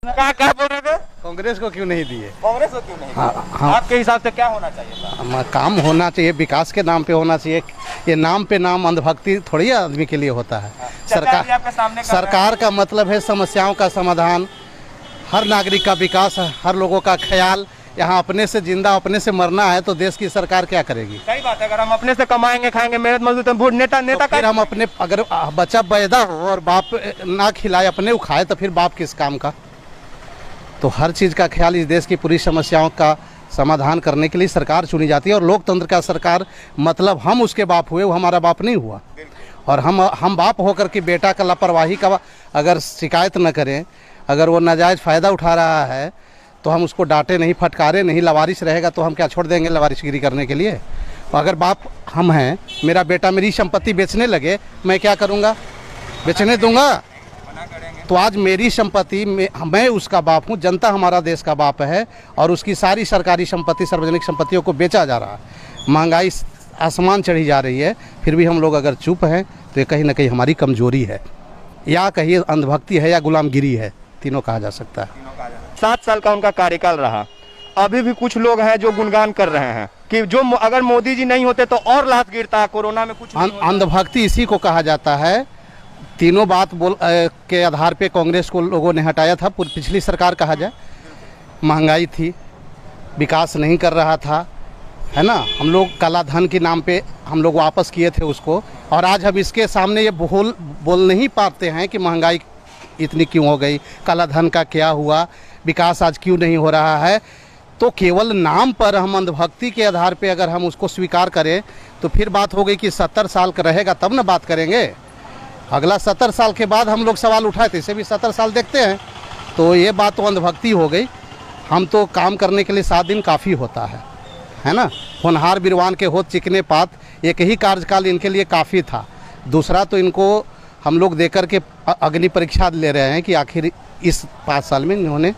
क्या बोल रहे थे? कांग्रेस को क्यों नहीं दिए? कांग्रेस को क्यों नहीं? हाँ। आपके हिसाब से क्या होना चाहिए था? काम होना चाहिए, विकास के नाम पे होना चाहिए। ये नाम पे नाम अंधभक्ति थोड़ी आदमी के लिए होता है। सरकार का मतलब है समस्याओं का समाधान, हर नागरिक का विकास, हर लोगों का ख्याल। यहाँ अपने से जिंदा अपने से मरना है तो देश की सरकार क्या करेगी? सही बात है। अगर हम अपने से कमाएंगे खाएंगे मेहनत मजदूर तो नेता फिर हम अपने, अगर बच्चा पैदा हो और बाप ना खिलाए अपने उखाए तो फिर बाप किस काम का? तो हर चीज़ का ख्याल, इस देश की पूरी समस्याओं का समाधान करने के लिए सरकार चुनी जाती है। और लोकतंत्र का सरकार मतलब हम उसके बाप हुए, वो हमारा बाप नहीं हुआ। और हम बाप होकर के बेटा का लापरवाही का अगर शिकायत न करें, अगर वो नाजायज़ फ़ायदा उठा रहा है तो हम उसको डांटे नहीं, फटकारे नहीं। लवारिश रहेगा तो हम क्या छोड़ देंगे लवारिशगिरी करने के लिए? अगर बाप हम हैं, मेरा बेटा मेरी संपत्ति बेचने लगे, मैं क्या करूँगा? बेचने दूंगा? तो आज मेरी संपत्ति में मैं उसका बाप हूँ, जनता हमारा देश का बाप है और उसकी सारी सरकारी संपत्ति, सार्वजनिक संपत्तियों को बेचा जा रहा है। महंगाई आसमान चढ़ी जा रही है, फिर भी हम लोग अगर चुप हैं तो ये कहीं ना कहीं हमारी कमजोरी है, या कहीं अंधभक्ति है, या गुलामगिरी है। तीनों कहा जा सकता है। 7 साल का उनका कार्यकाल रहा। अभी भी कुछ लोग हैं जो गुणगान कर रहे हैं कि जो अगर मोदी जी नहीं होते तो और लाश गिरता है, कोरोना में कुछ अंधभक्ति इसी को कहा जाता है। तीनों बात के आधार पे कांग्रेस को लोगों ने हटाया था। पिछली सरकार कहा जाए, महंगाई थी, विकास नहीं कर रहा था, है ना। हम लोग काला धन के नाम पे हम लोग वापस किए थे उसको। और आज हम इसके सामने ये बोल नहीं पाते हैं कि महंगाई इतनी क्यों हो गई, काला धन का क्या हुआ, विकास आज क्यों नहीं हो रहा है। तो केवल नाम पर हम अंधभक्ति के आधार पे अगर हम उसको स्वीकार करें तो फिर बात हो गई कि 70 साल का रहेगा तब ना बात करेंगे। अगला 70 साल के बाद हम लोग सवाल उठाए थे, इसे भी 70 साल देखते हैं। तो ये बात तो अंधभक्ति हो गई। हम तो काम करने के लिए 7 दिन काफ़ी होता है ना। होनहार बिरवान के होत चिकने पात, एक ही कार्यकाल इनके लिए काफ़ी था। दूसरा तो इनको हम लोग देकर के अग्नि परीक्षा ले रहे हैं कि आखिर इस 5 साल में इन्होंने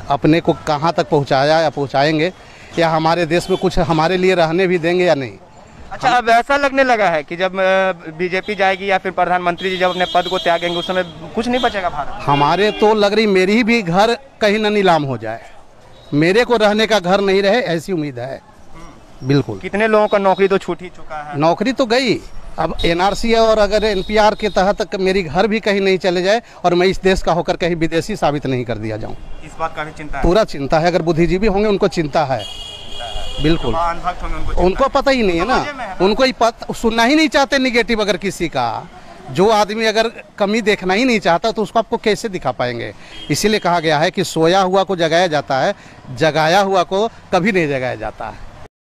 अपने को कहाँ तक पहुँचाया या पहुँचाएंगे, या हमारे देश में कुछ हमारे लिए रहने भी देंगे या नहीं। अच्छा, अब ऐसा लगने लगा है कि जब बीजेपी जाएगी या फिर प्रधानमंत्री जी जब अपने पद को त्यागेंगे उस समय कुछ नहीं बचेगा भारत। हमारे तो लग रही मेरी भी घर कहीं न नीलाम हो जाए, मेरे को रहने का घर नहीं रहे, ऐसी उम्मीद है। बिल्कुल। कितने लोगों का नौकरी तो छूट ही चुका है। नौकरी तो गई, अब एनआरसी और अगर एनपीआर के तहत मेरी घर भी कहीं नहीं चले जाए और मैं इस देश का होकर कहीं विदेशी साबित नहीं कर दिया जाऊं, इस बात का भी चिंता है। पूरा चिंता है। अगर बुद्धिजीवी होंगे उनको चिंता है। बिल्कुल। उनको पता ही नहीं है ना, उनको ही सुनना ही नहीं चाहते निगेटिव। अगर किसी का जो आदमी अगर कमी देखना ही नहीं चाहता तो उसको आपको कैसे दिखा पाएंगे? इसीलिए कहा गया है कि सोया हुआ को जगाया जाता है, जगाया हुआ को कभी नहीं जगाया जाता है।